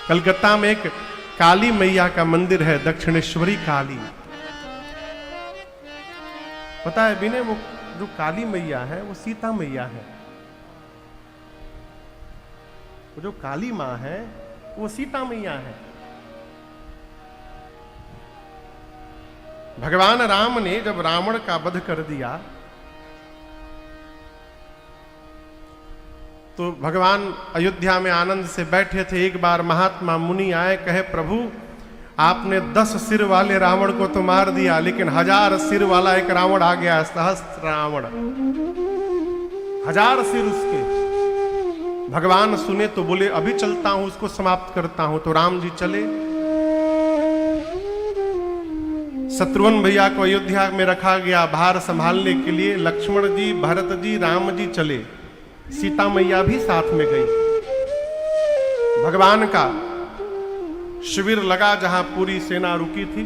कलकत्ता में एक काली मैया का मंदिर है, दक्षिणेश्वरी काली। पता है बिने, वो जो काली मैया है वो सीता मैया है। वो जो काली मां है वो सीता मैया है। भगवान राम ने जब रावण का वध कर दिया तो भगवान अयोध्या में आनंद से बैठे थे। एक बार महात्मा मुनि आए, कहे प्रभु आपने 10 सिर वाले रावण को तो मार दिया, लेकिन 1000 सिर वाला एक रावण आ गया, सहस्त्र रावण, 1000 सिर उसके। भगवान सुने तो बोले अभी चलता हूं, उसको समाप्त करता हूं। तो राम जी चले, शत्रुघ्न भैया को अयोध्या में रखा गया भार संभालने के लिए। लक्ष्मण जी, भरत जी, राम जी चले, सीता मैया भी साथ में गई। भगवान का शिविर लगा जहां पूरी सेना रुकी थी।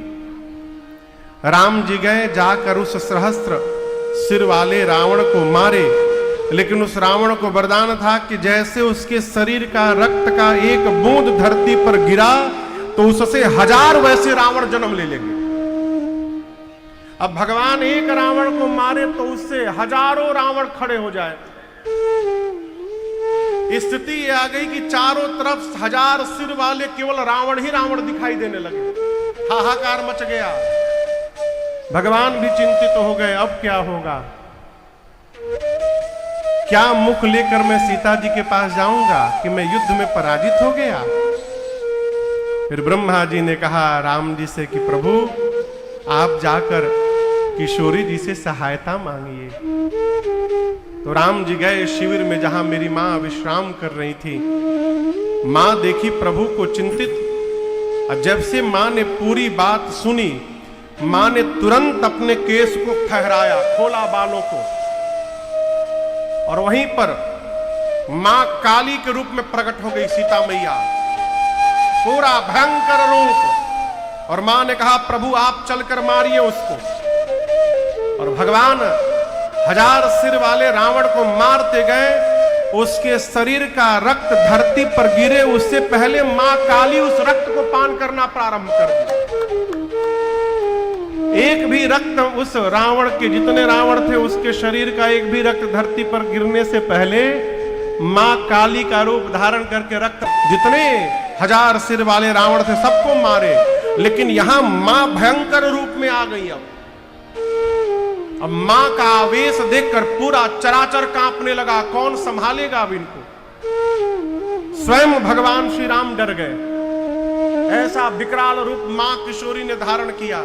राम जी गए, जाकर उस सहस्त्र सिर वाले रावण को मारे, लेकिन उस रावण को वरदान था कि जैसे उसके शरीर का रक्त का एक बूंद धरती पर गिरा तो उससे 1000 वैसे रावण जन्म ले लेंगे। अब भगवान एक रावण को मारे तो उससे हजारों रावण खड़े हो जाए। स्थिति ये आ गई कि चारों तरफ 1000 सिर वाले केवल रावण ही रावण दिखाई देने लगे। हाहाकार मच गया। भगवान भी चिंतित हो गए, अब क्या होगा, क्या मुख लेकर मैं सीता जी के पास जाऊंगा कि मैं युद्ध में पराजित हो गया। फिर ब्रह्मा जी ने कहा राम जी से कि प्रभु आप जाकर किशोरी जी से सहायता मांगिए। तो राम जी गए शिविर में जहां मेरी मां विश्राम कर रही थी। मां देखी प्रभु को चिंतित, और जब से मां ने पूरी बात सुनी, मां ने तुरंत अपने केस को फहराया, खोला बालों को, और वहीं पर मां काली के रूप में प्रकट हो गई सीता मैया, पूरा भयंकर रूप। और मां ने कहा प्रभु आप चलकर मारिए उसको। और भगवान 1000 सिर वाले रावण को मारते गए, उसके शरीर का रक्त धरती पर गिरे उससे पहले मां काली उस रक्त को पान करना प्रारंभ कर दिया। एक भी रक्त उस रावण के, जितने रावण थे उसके शरीर का एक भी रक्त धरती पर गिरने से पहले मां काली का रूप धारण करके रक्त, जितने 1000 सिर वाले रावण थे सबको मारे। लेकिन यहां मां भयंकर रूप में आ गई। अब मां का आवेश देखकर पूरा चराचर कांपने लगा, कौन संभालेगा अब इनको। स्वयं भगवान श्री राम डर गए। ऐसा विकराल रूप मां किशोरी ने धारण किया।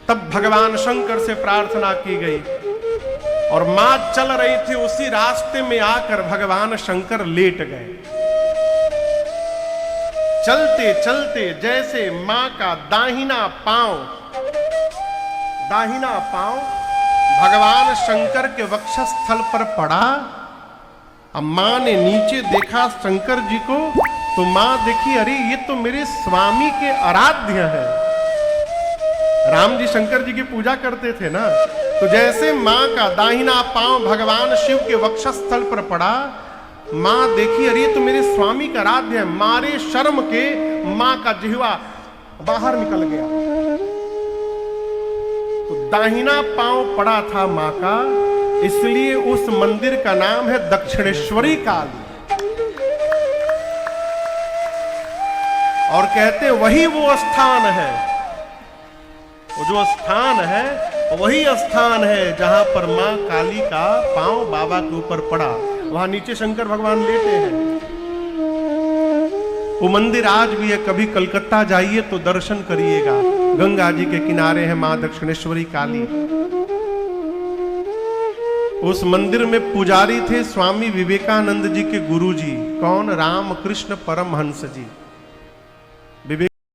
तब भगवान शंकर से प्रार्थना की गई और मां चल रही थी, उसी रास्ते में आकर भगवान शंकर लेट गए। चलते चलते जैसे मां का दाहिना पांव भगवान शंकर के वक्षस्थल पर पड़ा। अब मां ने नीचे देखा शंकर जी को, तो मां देखी अरे ये तो मेरे स्वामी के आराध्य हैं। राम जी शंकर जी की पूजा करते थे ना, तो जैसे मां का दाहिना पांव भगवान शिव के वक्षस्थल पर पड़ा, मां देखी अरे तो मेरे स्वामी का आराध्य है। मारे शर्म के मां का जिह्वा बाहर निकल गया। तो दाहिना पांव पड़ा था मां का, इसलिए उस मंदिर का नाम है दक्षिणेश्वरी काली। और कहते वही वो स्थान है, वो जो स्थान है वही स्थान है जहां पर मां काली का पांव बाबा के ऊपर पड़ा। वहां नीचे शंकर भगवान लेटे हैं। वो मंदिर आज भी है, कभी कलकत्ता जाइए तो दर्शन करिएगा। गंगा जी के किनारे है मां दक्षिणेश्वरी काली। उस मंदिर में पुजारी थे स्वामी विवेकानंद जी के गुरुजी। कौन? रामकृष्ण परमहंस जी।